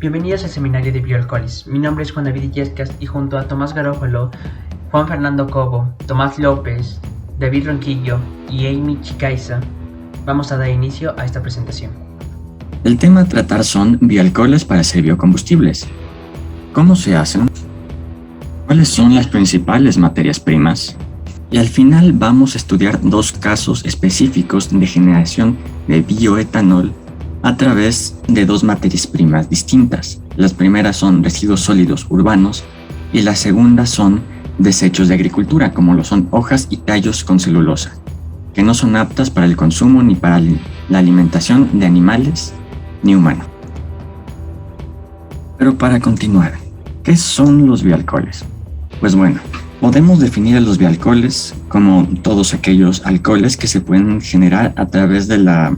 Bienvenidos al seminario de bioalcoholes. Mi nombre es Juan David Illescas y junto a Tomás Garófalo, Juan Fernando Cobo, Tomás López, David Ronquillo y Amy Chicaiza vamos a dar inicio a esta presentación. El tema a tratar son bioalcoholes para hacer biocombustibles. ¿Cómo se hacen? ¿Cuáles son las principales materias primas? Y al final vamos a estudiar dos casos específicos de generación de bioetanol a través de dos materias primas distintas. Las primeras son residuos sólidos urbanos y las segundas son desechos de agricultura, como lo son hojas y tallos con celulosa, que no son aptas para el consumo ni para la alimentación de animales ni humanos. Pero para continuar, ¿qué son los bioalcoholes? Pues bueno, podemos definir a los bioalcoholes como todos aquellos alcoholes que se pueden generar a través de la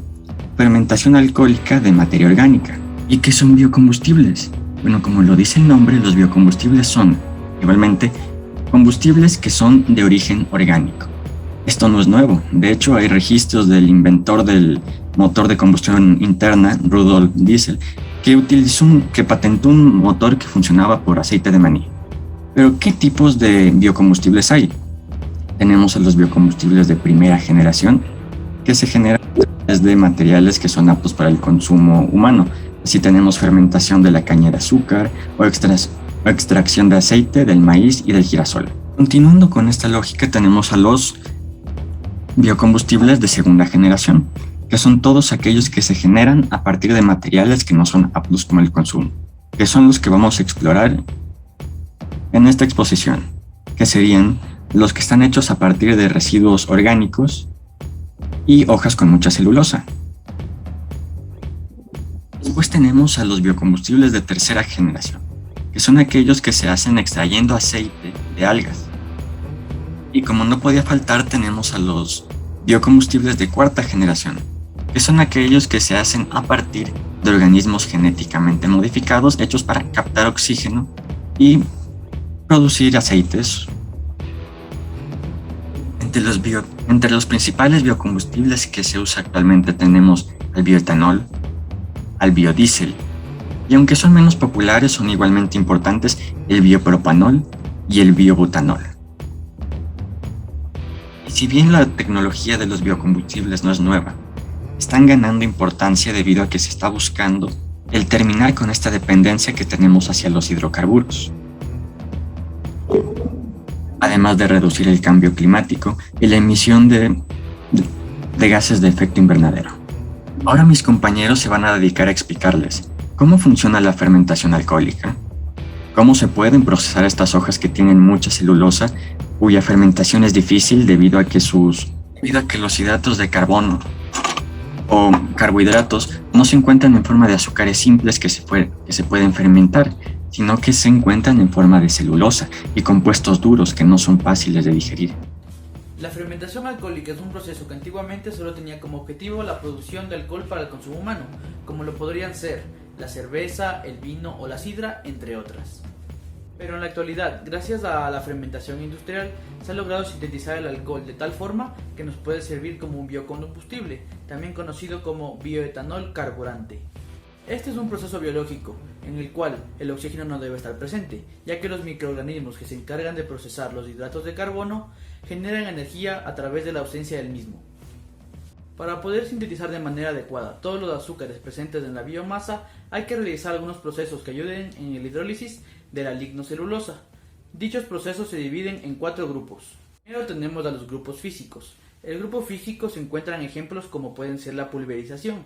fermentación alcohólica de materia orgánica. ¿Y qué son biocombustibles? Bueno, como lo dice el nombre, los biocombustibles son, igualmente, combustibles que son de origen orgánico. Esto no es nuevo, de hecho hay registros del inventor del motor de combustión interna, Rudolf Diesel, que patentó un motor que funcionaba por aceite de maní. Pero ¿qué tipos de biocombustibles hay? Tenemos a los biocombustibles de primera generación, que se generan de materiales que son aptos para el consumo humano. Así tenemos fermentación de la caña de azúcar o extracción de aceite del maíz y del girasol. Continuando con esta lógica, tenemos a los biocombustibles de segunda generación, que son todos aquellos que se generan a partir de materiales que no son aptos para el consumo, que son los que vamos a explorar en esta exposición, que serían los que están hechos a partir de residuos orgánicos y hojas con mucha celulosa. Después tenemos a los biocombustibles de tercera generación, que son aquellos que se hacen extrayendo aceite de algas. Y como no podía faltar, tenemos a los biocombustibles de cuarta generación, que son aquellos que se hacen a partir de organismos genéticamente modificados hechos para captar oxígeno y producir aceites. Entre los principales biocombustibles que se usa actualmente tenemos al bioetanol, al biodiesel, y aunque son menos populares, son igualmente importantes el biopropanol y el biobutanol. Y si bien la tecnología de los biocombustibles no es nueva, están ganando importancia debido a que se está buscando el terminar con esta dependencia que tenemos hacia los hidrocarburos, además de reducir el cambio climático y la emisión de gases de efecto invernadero. Ahora mis compañeros se van a dedicar a explicarles cómo funciona la fermentación alcohólica, cómo se pueden procesar estas hojas que tienen mucha celulosa, cuya fermentación es difícil debido a que los hidratos de carbono o carbohidratos no se encuentran en forma de azúcares simples que se pueden fermentar, sino que se encuentran en forma de celulosa y compuestos duros que no son fáciles de digerir. La fermentación alcohólica es un proceso que antiguamente solo tenía como objetivo la producción de alcohol para el consumo humano, como lo podrían ser la cerveza, el vino o la sidra, entre otras. Pero en la actualidad, gracias a la fermentación industrial, se ha logrado sintetizar el alcohol de tal forma que nos puede servir como un biocombustible, también conocido como bioetanol carburante. Este es un proceso biológico en el cual el oxígeno no debe estar presente, ya que los microorganismos que se encargan de procesar los hidratos de carbono generan energía a través de la ausencia del mismo. Para poder sintetizar de manera adecuada todos los azúcares presentes en la biomasa, hay que realizar algunos procesos que ayuden en el hidrólisis de la lignocelulosa. Dichos procesos se dividen en 4 grupos. Primero tenemos a los grupos físicos. El grupo físico se encuentran ejemplos como pueden ser la pulverización,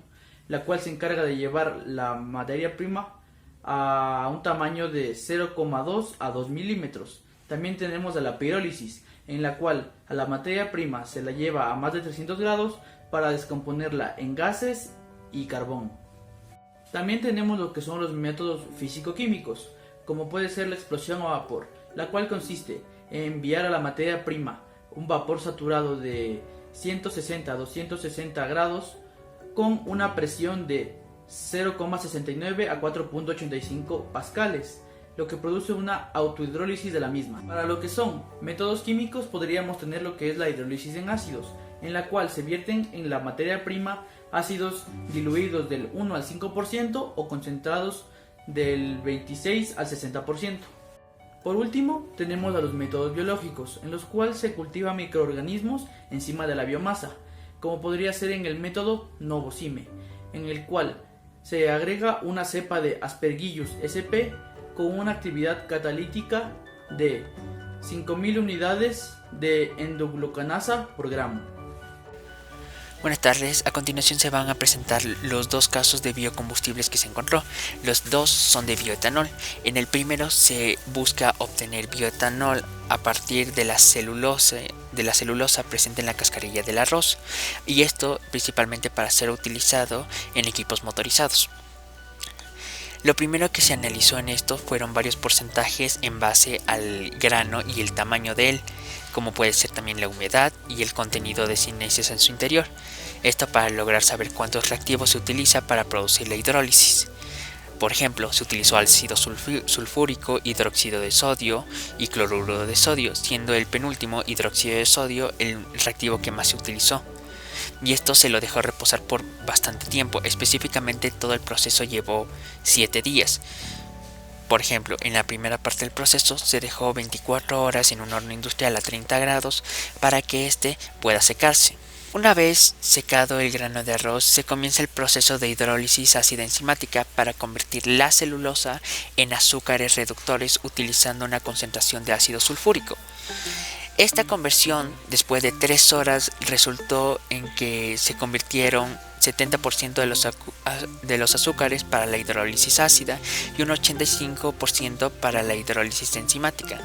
la cual se encarga de llevar la materia prima a un tamaño de 0,2 a 2 milímetros. También tenemos a la pirólisis, en la cual a la materia prima se la lleva a más de 300 grados para descomponerla en gases y carbón. También tenemos lo que son los métodos físico-químicos, como puede ser la explosión a vapor, la cual consiste en enviar a la materia prima un vapor saturado de 160 a 260 grados con una presión de 0,69 a 4,85 pascales, lo que produce una autohidrólisis de la misma. Para lo que son métodos químicos podríamos tener lo que es la hidrólisis en ácidos, en la cual se vierten en la materia prima ácidos diluidos del 1 al 5% o concentrados del 26 al 60%. Por último, tenemos a los métodos biológicos, en los cuales se cultivan microorganismos encima de la biomasa, como podría ser en el método Novocime, en el cual se agrega una cepa de Aspergillus sp con una actividad catalítica de 5000 unidades de endoglucanasa por gramo. Buenas tardes, a continuación se van a presentar los dos casos de biocombustibles que se encontró. Los dos son de bioetanol. En el primero se busca obtener bioetanol a partir de la celulosa presente en la cascarilla del arroz, y esto principalmente para ser utilizado en equipos motorizados. Lo primero que se analizó en esto fueron varios porcentajes en base al grano y el tamaño de él, como puede ser también la humedad y el contenido de cinesis en su interior. Esto para lograr saber cuántos reactivos se utiliza para producir la hidrólisis. Por ejemplo, se utilizó ácido sulfúrico, hidróxido de sodio y cloruro de sodio, siendo el penúltimo, hidróxido de sodio, el reactivo que más se utilizó. Y esto se lo dejó reposar por bastante tiempo, específicamente todo el proceso llevó 7 días. Por ejemplo, en la primera parte del proceso se dejó 24 horas en un horno industrial a 30 grados para que éste pueda secarse. Una vez secado el grano de arroz, se comienza el proceso de hidrólisis ácida enzimática para convertir la celulosa en azúcares reductores utilizando una concentración de ácido sulfúrico. Esta conversión, después de 3 horas, resultó en que se convirtieron 70% de los azúcares para la hidrólisis ácida y un 85% para la hidrólisis enzimática.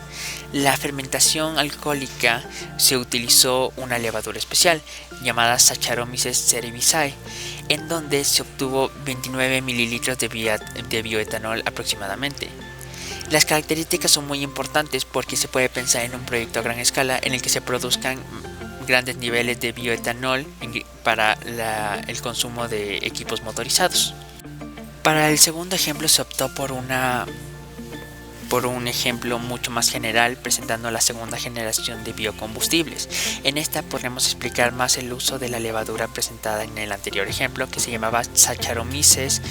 La fermentación alcohólica se utilizó una levadura especial llamada Saccharomyces cerevisiae, en donde se obtuvo 29 mililitros de bioetanol aproximadamente. Las características son muy importantes porque se puede pensar en un proyecto a gran escala en el que se produzcan grandes niveles de bioetanol para el consumo de equipos motorizados. Para el segundo ejemplo se optó por un ejemplo mucho más general, presentando la segunda generación de biocombustibles. En esta podremos explicar más el uso de la levadura presentada en el anterior ejemplo, que se llamaba Saccharomyces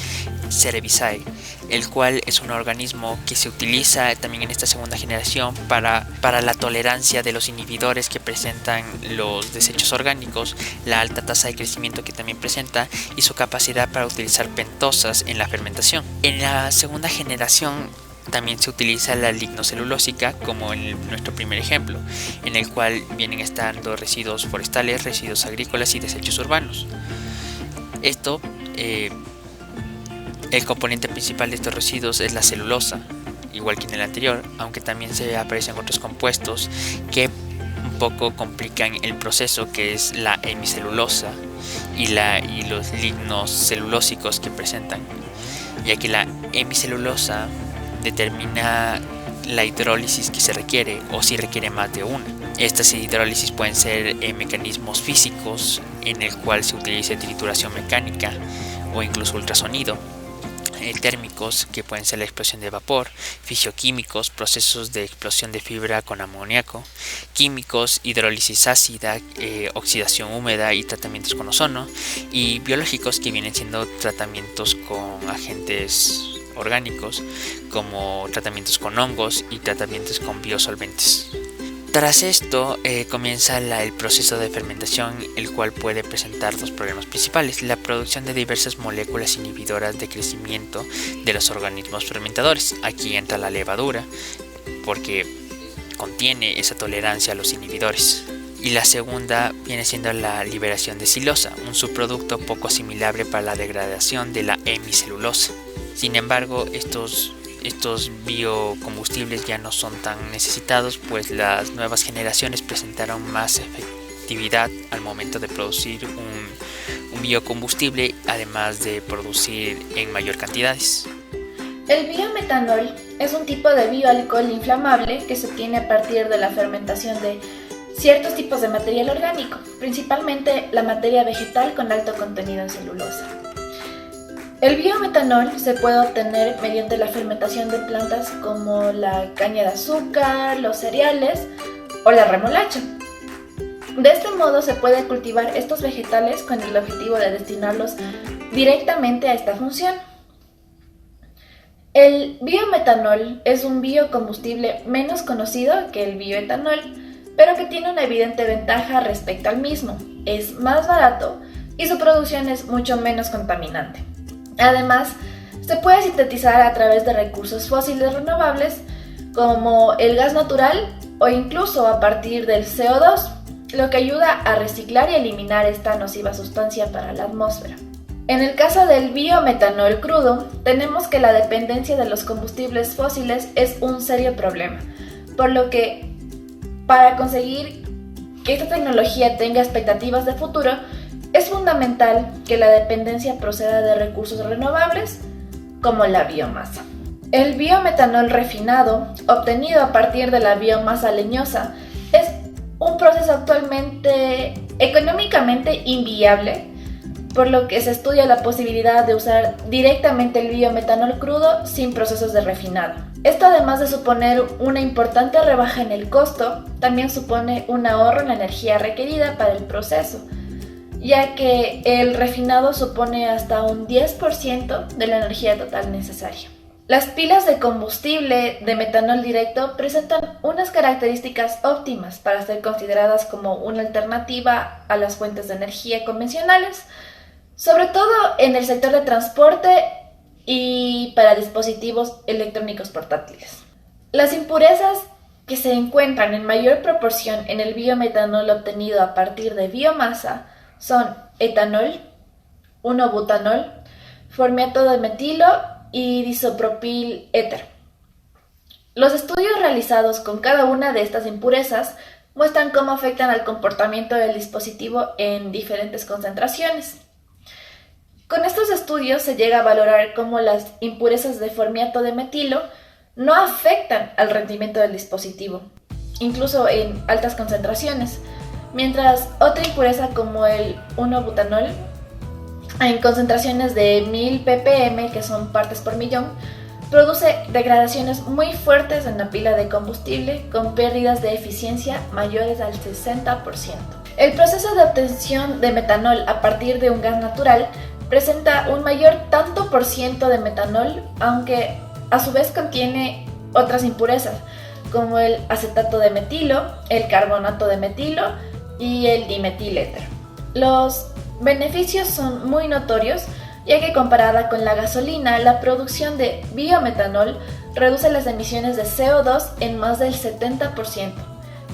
cerevisiae, el cual es un organismo que se utiliza también en esta segunda generación para la tolerancia de los inhibidores que presentan los desechos orgánicos, la alta tasa de crecimiento que también presenta y su capacidad para utilizar pentosas en la fermentación. En la segunda generación también se utiliza la lignocelulósica, como en nuestro primer ejemplo, en el cual vienen estando residuos forestales, residuos agrícolas y desechos urbanos. Esto, el componente principal de estos residuos es la celulosa, igual que en el anterior, aunque también se aparecen otros compuestos que un poco complican el proceso, que es la hemicelulosa y los lignos celulósicos que presentan, ya que la hemicelulosa determina la hidrólisis que se requiere o si requiere más de una. Estas hidrólisis pueden ser mecanismos físicos, en el cual se utilice trituración mecánica o incluso ultrasonido, térmicos, que pueden ser la explosión de vapor, fisioquímicos, procesos de explosión de fibra con amoníaco, químicos, hidrólisis ácida, oxidación húmeda y tratamientos con ozono, y biológicos, que vienen siendo tratamientos con agentes orgánicos, como tratamientos con hongos y tratamientos con biosolventes. Tras esto comienza el proceso de fermentación, el cual puede presentar dos problemas principales: la producción de diversas moléculas inhibidoras de crecimiento de los organismos fermentadores. Aquí entra la levadura, porque contiene esa tolerancia a los inhibidores. Y la segunda viene siendo la liberación de silosa, un subproducto poco asimilable para la degradación de la hemicelulosa. Sin embargo, estos biocombustibles ya no son tan necesitados, pues las nuevas generaciones presentaron más efectividad al momento de producir un biocombustible, además de producir en mayor cantidades. El biometanol es un tipo de bioalcohol inflamable que se obtiene a partir de la fermentación de ciertos tipos de material orgánico, principalmente la materia vegetal con alto contenido en celulosa. El biometanol se puede obtener mediante la fermentación de plantas como la caña de azúcar, los cereales o la remolacha. De este modo se puede cultivar estos vegetales con el objetivo de destinarlos directamente a esta función. El biometanol es un biocombustible menos conocido que el bioetanol, pero que tiene una evidente ventaja respecto al mismo. Es más barato y su producción es mucho menos contaminante. Además, se puede sintetizar a través de recursos fósiles renovables como el gas natural o incluso a partir del CO2, lo que ayuda a reciclar y eliminar esta nociva sustancia para la atmósfera. En el caso del biometanol crudo, tenemos que la dependencia de los combustibles fósiles es un serio problema, por lo que para conseguir que esta tecnología tenga expectativas de futuro, es fundamental que la dependencia proceda de recursos renovables como la biomasa. El biometanol refinado, obtenido a partir de la biomasa leñosa, es un proceso actualmente económicamente inviable, por lo que se estudia la posibilidad de usar directamente el biometanol crudo sin procesos de refinado. Esto, además de suponer una importante rebaja en el costo, también supone un ahorro en la energía requerida para el proceso, ya que el refinado supone hasta un 10% de la energía total necesaria. Las pilas de combustible de metanol directo presentan unas características óptimas para ser consideradas como una alternativa a las fuentes de energía convencionales, sobre todo en el sector de transporte y para dispositivos electrónicos portátiles. Las impurezas que se encuentran en mayor proporción en el biometanol obtenido a partir de biomasa son etanol, 1-butanol, formiato de metilo y disopropil éter. Los estudios realizados con cada una de estas impurezas muestran cómo afectan al comportamiento del dispositivo en diferentes concentraciones. Con estos estudios se llega a valorar cómo las impurezas de formiato de metilo no afectan al rendimiento del dispositivo, incluso en altas concentraciones, mientras otra impureza como el 1-butanol, en concentraciones de 1000 ppm, que son partes por millón, produce degradaciones muy fuertes en la pila de combustible con pérdidas de eficiencia mayores al 60%. El proceso de obtención de metanol a partir de un gas natural presenta un mayor tanto por ciento de metanol, aunque a su vez contiene otras impurezas, como el acetato de metilo, el carbonato de metilo y el dimetiléter. Los beneficios son muy notorios, ya que comparada con la gasolina, la producción de biometanol reduce las emisiones de CO2 en más del 70%,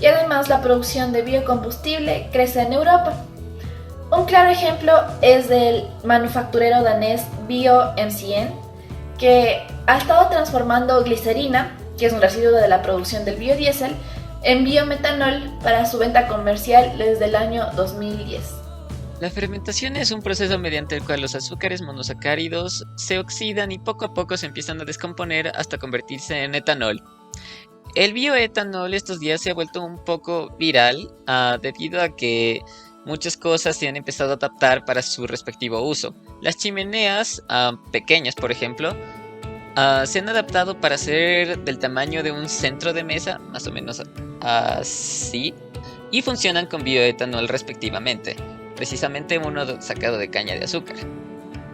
y además la producción de biocombustible crece en Europa. Un claro ejemplo es del manufacturero danés BioMCN, que ha estado transformando glicerina, que es un residuo de la producción del biodiesel, en biometanol para su venta comercial desde el año 2010. La fermentación es un proceso mediante el cual los azúcares monosacáridos se oxidan y poco a poco se empiezan a descomponer hasta convertirse en etanol. El bioetanol estos días se ha vuelto un poco viral debido a que muchas cosas se han empezado a adaptar para su respectivo uso. Las chimeneas pequeñas, por ejemplo, se han adaptado para ser del tamaño de un centro de mesa, más o menos así, y funcionan con bioetanol respectivamente, precisamente uno sacado de caña de azúcar.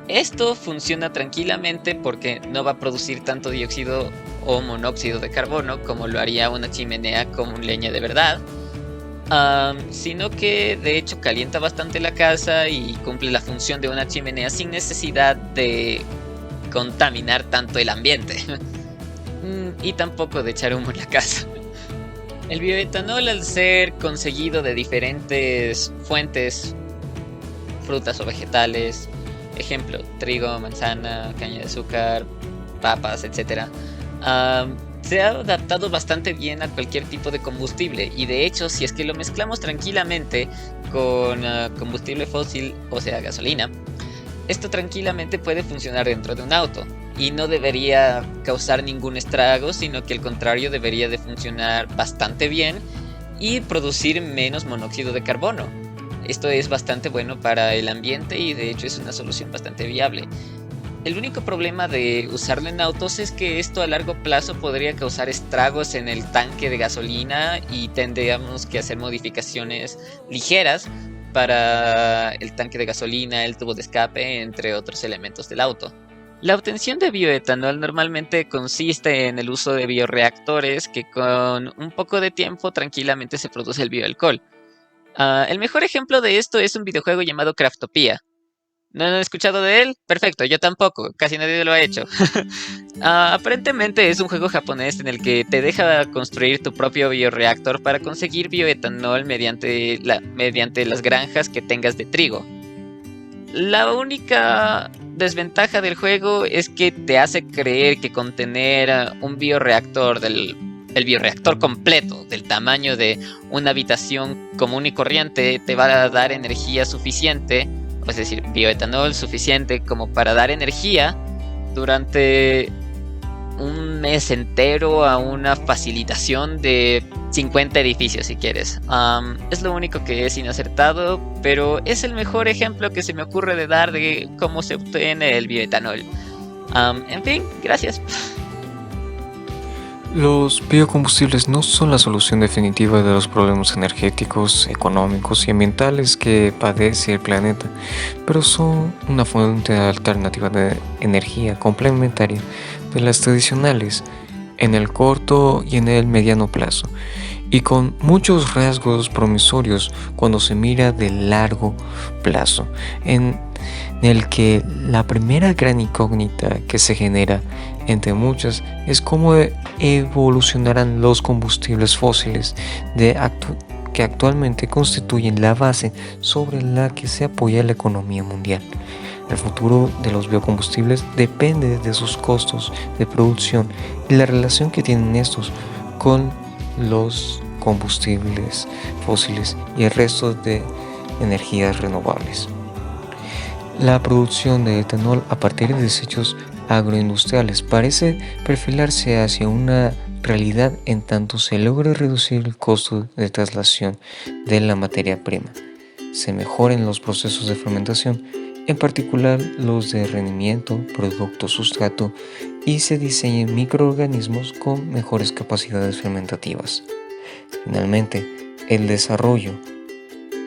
Esto funciona tranquilamente porque no va a producir tanto dióxido o monóxido de carbono como lo haría una chimenea con leña de verdad, sino que de hecho calienta bastante la casa y cumple la función de una chimenea sin necesidad de contaminar tanto el ambiente y tampoco de echar humo en la casa. El bioetanol, al ser conseguido de diferentes fuentes, frutas o vegetales, ejemplo, trigo, manzana, caña de azúcar, papas, etc., se ha adaptado bastante bien a cualquier tipo de combustible, y de hecho, si es que lo mezclamos tranquilamente con combustible fósil, o sea, gasolina, esto tranquilamente puede funcionar dentro de un auto y no debería causar ningún estrago, sino que al contrario debería de funcionar bastante bien y producir menos monóxido de carbono. Esto es bastante bueno para el ambiente y de hecho es una solución bastante viable. El único problema de usarlo en autos es que esto a largo plazo podría causar estragos en el tanque de gasolina y tendríamos que hacer modificaciones ligeras para el tanque de gasolina, el tubo de escape, entre otros elementos del auto. La obtención de bioetanol normalmente consiste en el uso de bioreactores que con un poco de tiempo tranquilamente se produce el bioalcohol. El mejor ejemplo de esto es un videojuego llamado Craftopia. ¿No han escuchado de él? Perfecto, yo tampoco, casi nadie lo ha hecho. Aparentemente es un juego japonés en el que te deja construir tu propio bioreactor para conseguir bioetanol mediante las granjas que tengas de trigo. La única desventaja del juego es que te hace creer que con tener un bioreactor el bioreactor completo del tamaño de una habitación común y corriente te va a dar energía suficiente, es decir, bioetanol suficiente como para dar energía durante un mes entero a una facilitación de 50 edificios si quieres. Es lo único que es inacertado, pero es el mejor ejemplo que se me ocurre de dar de cómo se obtiene el bioetanol. En fin, gracias. Los biocombustibles no son la solución definitiva de los problemas energéticos, económicos y ambientales que padece el planeta, pero son una fuente alternativa de energía complementaria de las tradicionales en el corto y en el mediano plazo, y con muchos rasgos promisorios cuando se mira de largo plazo, en el que la primera gran incógnita que se genera entre muchas es cómo evolucionarán los combustibles fósiles que actualmente constituyen la base sobre la que se apoya la economía mundial. El futuro de los biocombustibles depende de sus costos de producción y la relación que tienen estos con los combustibles fósiles y el resto de energías renovables. La producción de etanol a partir de desechos agroindustriales parece perfilarse hacia una realidad en tanto se logra reducir el costo de traslación de la materia prima, se mejoren los procesos de fermentación, en particular los de rendimiento, producto, sustrato, y se diseñen microorganismos con mejores capacidades fermentativas. Finalmente, el desarrollo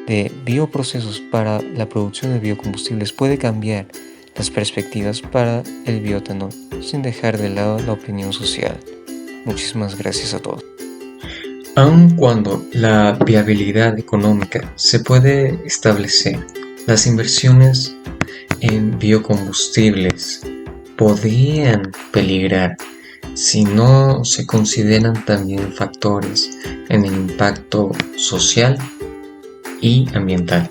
de bioprocesos para la producción de biocombustibles puede cambiar las perspectivas para el bioetanol sin dejar de lado la opinión social. Muchísimas gracias a todos. Aun cuando la viabilidad económica se puede establecer, las inversiones en biocombustibles podrían peligrar si no se consideran también factores en el impacto social y ambiental.